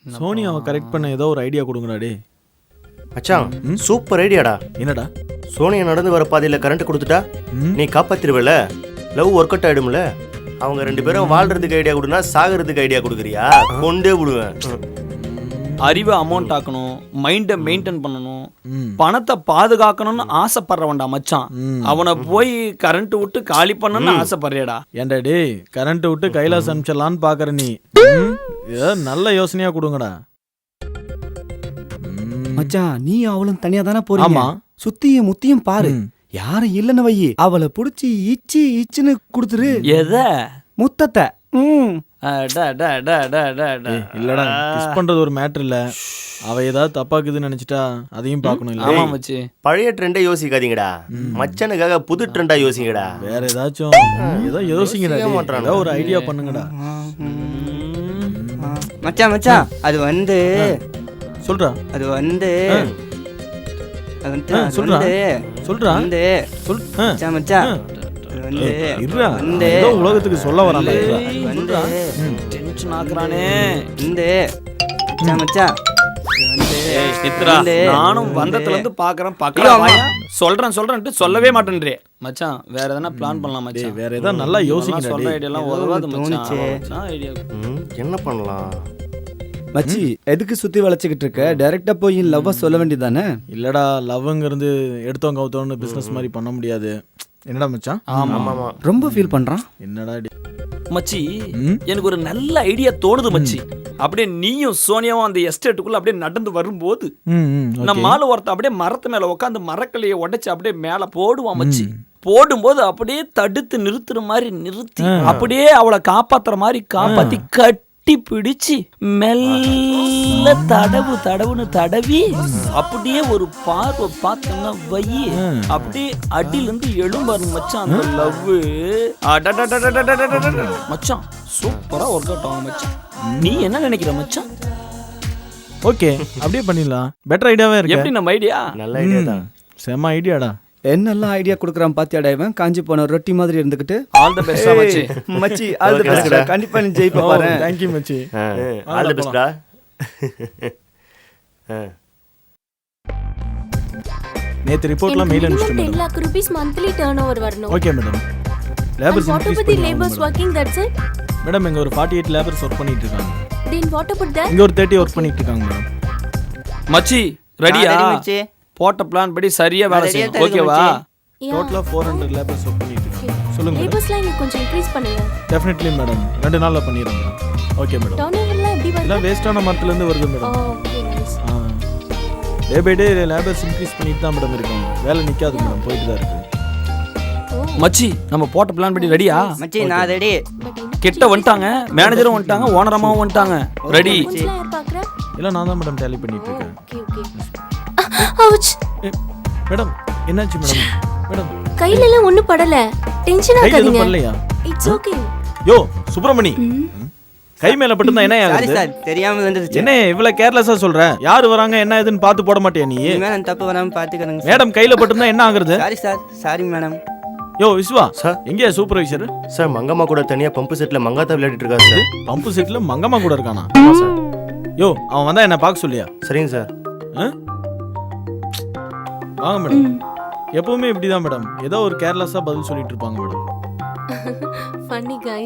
சோனியாவை correct பண்ண ஏதோ ஒரு ஐடியா கொடுங்கடா டே. மச்சான் சூப்பர் ஐடியாடா. என்னடா? சோனியா நடந்து வர பாதையில் கரண்ட் கொடுத்துட்டா நீ காப்பாத்திருவல, லவ் ஒர்க் அவுட் ஆயிடும்ல. அவங்க 2 பேரும் வாழ்றதுக்கு ஐடியா கொடுனா சாகிறதுக்கு ஐடியா கொடுக்குறியா? கொண்டே விடுவேன். அறிவை அமௌண்ட் ஆக்கணும், மைண்டை மெயின்டைன் பண்ணணும், பணத்தை பாதுகாக்கணும்னு ஆசைப்படுறவன்டா மச்சான். அவனை போய் கரண்ட் விட்டு காலி பண்ணணும்னு ஆசைப்படுறியடா. ஏன்டா டே, கரண்ட் விட்டு கைலாஸ் அனுப்பிச்சலான்னு பாக்குற நீ? ஏதோ நல்ல யோசனையா கொடுங்கடா. மச்சான் நீ அவளும் தனியா தானே போறீங்க? ஆமா. சுத்தியும் முத்தியும் பாரு, யாரும் இல்லன்னு வையி, அவளை புடிச்சு இச்சுன்னு குடுத்துரு. எத? முத்தத்தை. இல்லடா, கிஸ் பண்றது ஒரு மேட்டர் இல்ல. அவ ஏதாவது தப்பாக்குதுன்னு நினைச்சிட்டா அதையும் பாக்கணும். இல்ல ஆமா மச்சி, பழைய ட்ரெண்டை யோசிக்காதீங்கடா, மச்சனுக்காக புது ட்ரெண்டா யோசிங்கடா. வேற ஏதாச்சும் ஏதோ யோசிங்கடா. ஏதோ ஒரு ஐடியா பண்ணுங்கடா. மச்சான் மச்சான் அது வந்து சொல்றா. அது வந்து சொல்றா சொல்றா சொல். மச்சான் இருடா, ஏதோ உலகத்துக்கு சொல்ல வரானே. டென்ஷன் ஆக்குறானே. நானும் வந்ததுல இருந்து பாக்குறேன் சொல்றேன் சொல்றேன்ட்டு சொல்லவே மாட்டேன்றே மச்சான். வேற எதனா பிளான் பண்ணலாம் மச்சான். வேற ஏதாவது நல்லா யோசிங்க. சொல்ற ஐடியா எல்லாம் உதவாது மச்சான். ஐடியா என்ன பண்ணலாம் மச்சி? எதுக்கு சுத்தி வளைச்சுக்கிட்டு இருக்க? டைரக்டா போய் லவ் சொல்ல வேண்டியதானே? இல்லடா, லவ்ங்கிறது எடுத்தவங்க கவுத்தவன்னு பிசினஸ் மாதிரி பண்ண முடியாது. என்னடா மச்சான்? ஆமா ரொம்ப ஃபீல் பண்றான். என்னடா மச்சி, எனக்கு ஒரு நல்ல ஐடியா தோணுது மச்சி. அப்படியே நீயும் சோனியாவும் அந்த எஸ்டேட்டுக்குள்ள அப்படியே நடந்து வரும்போது நம்ம ஆளு ஒருத்த அப்படியே மரத்து மேல உட்காந்து மரக்கலையை உடைச்சு அப்படியே மேல போடுவான் மச்சி. போடும்போது அப்படியே தடுத்து நிறுத்துற மாதிரி நிறுத்தி அப்படியே அவளை காப்பாத்துற மாதிரி காப்பாத்தி கட்டி பிடிச்சு மெல்ல தடவுன்னு தடவி அப்படியே ஒரு பார்வை பார்த்தோம்னா வையி, அப்படியே அடியில இருந்து எழும்பாரு மச்சான் அந்த லவ். மச்சான் சூப்பரா ஒர்க் அவுட் ஆகும் மச்சான். நீ என்ன நினைக்கிற மச்சான்? ஓகே, அப்படியே பண்ணிடலாம். பெட்டர் ஐடியாவே இருக்கு. எப்படி நம்ம ஐடியா? நல்ல ஐடியா தான். செம ஐடியாடா. என்னெல்லாம் ஐடியா கொடுக்குறான் பாத்தியாடா இவன். காஞ்சி போன ரொட்டி மாதிரி இருந்துகிட்டு. ஆல் தி பெஸ்ட் மச்சி. மச்சி ஆல் தி பெஸ்ட். கண்டிப்பா நீ ஜெயிப்ப பாரு. थैंक यू மச்சி. ஆல் தி பெஸ்ட்டா. நேத்து ரிப்போர்ட்ல மெயில் அனுப்பிச்சிட்டேன். 10 lakh rupees monthly turnover வரணும். Okay madam. Labours what about the laborers working that's it? Madam இங்க ஒரு 48 லேபர்ஸ் வர்க் பண்ணிட்டு இருக்காங்க. Then what about that? இங்க ஒரு 30 வர்க் பண்ணிட்டு இருக்காங்க மேடம். மச்சி ரெடியா? போட்ட பிளான் படி சரியா வேலை செய்யணும். ஓகேவா? டோட்டலா 400 லேபர்ஸ் வர்க் பண்ணிட்டு இருக்காங்க. சொல்லுங்க. லேபர்ஸ் லைன் கொஞ்சம் இன்க்ரீஸ் பண்ணுங்க. Definitely madam. 2 நாள்ல பண்ணிடுறேன் மேடம். Okay madam. டர்னோவர்லாம் எப்படி வருது? இல்ல வேஸ்டான மரத்துல இருந்து வருது madam. Okay nice. Day by day labours increase பண்ணிட்டு தான் மேடம் இருக்காங்க. வேலை நிக்காது மேடம், போயிட்டு தான் இருக்கு. மச்சி நம்ம போட்ட பிளான் படி ரெடியா? மச்சி நான் ரெடி. கிட்ட வந்துட்டாங்க, மேனேஜரும் வந்துட்டாங்க, ஓனர் அம்மாவும் வந்துட்டாங்க. ரெடி? யார் பாக்குறா? இல்ல நான் தான் மேடம் டேலி பண்ணிட்டு இருக்கேன். Okay okay. அவுச். மேடம் என்னாச்சு மேடம்? மேடம் கையில எல்லாம் ஒண்ணும் படல. டென்ஷன் ஆகாதீங்க. கையில படலையா? It's okay. யோ சுப்ரமணி, கை மேல பட்டுனா என்ன ஆகுது? சாரி சார், தெரியாம வந்துருச்சு. என்ன இவ்வளவு கேர்லெஸ்ஸா சொல்ற? யாரு வராங்க என்ன ஏதுன்னு பார்த்து போட மாட்டியா நீ? மேடம் தப்பு வராம பாத்துக்கறங்க. மேடம் கையில பட்டுனா என்ன ஆகுறது? Sorry sir, sorry madam. Yo Viswa sir, எங்க சூப்பர்வைசர்? சார் மங்கம்மா கூட தனியா பம்பு செட்ல மங்காத்தா விளையாடிட்டு இருக்காரு சார். பம்பு செட்ல மங்கம்மா கூட இருக்கானா? ஆமா சார். யோ அவன் வந்தா என்ன பார்க்க சொல்லியா? சரிங்க சார். வாங்க மேடம். எப்பவுமே இப்படிதான் மேடம், ஏதோ ஒரு கேர்லெஸ்ஸா பதில் சொல்லிட்டு இருப்பாங்க மேடம். Funny guys.